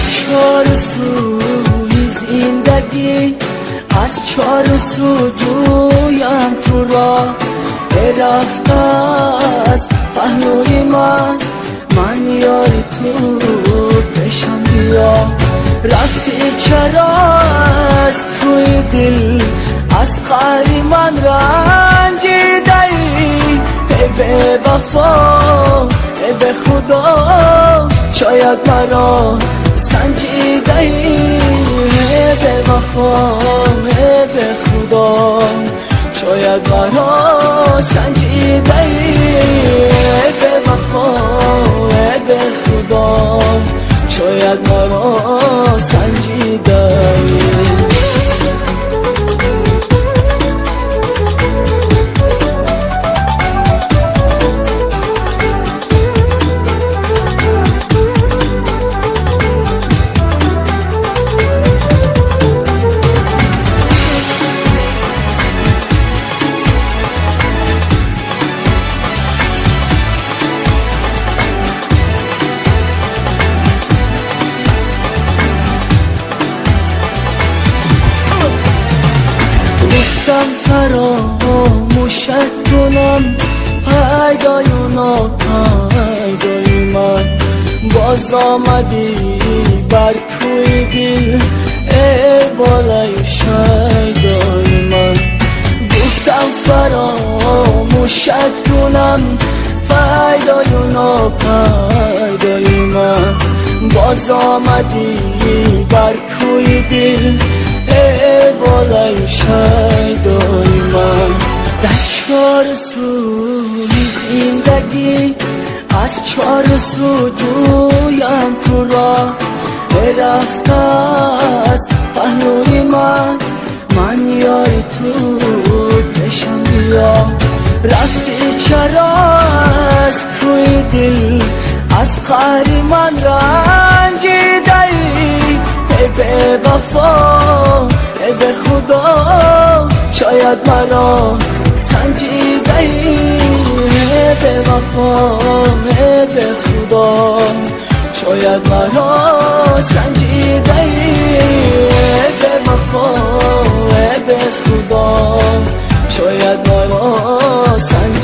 چار سوی زندگی از چار سو جویم تو را رفته است پهلوی من یاری تو پیشم بیا رفتی چرا از کوی دل از قهر من رنجیده ای به وفا به خدا شاید مرا سنجیده ای به وفا به خدا شاید مرا سنجیده ای به وفا به خدا شاید مرا سنجیده ای فراموشت کنم پیدای اونا پیدای من باز آمدی بر کوی دل ای بالای شیدای من گفتم فراموشت کنم پیدای اونا پیدای من باز آمدی بر کوی دل ای بالای شیدای من در چار سوی زندگی از چار سو جویم تو را رفته است پهلوی من یاری تو پیشم بیا رفتی چرا از کوی دل از قهر من رنجیده ای به وفا به خدا شاید مرا سنجیده ای به وفا به خدا شاید مرا سنجیده ای به وفا به خدا شاید مرا سنجیده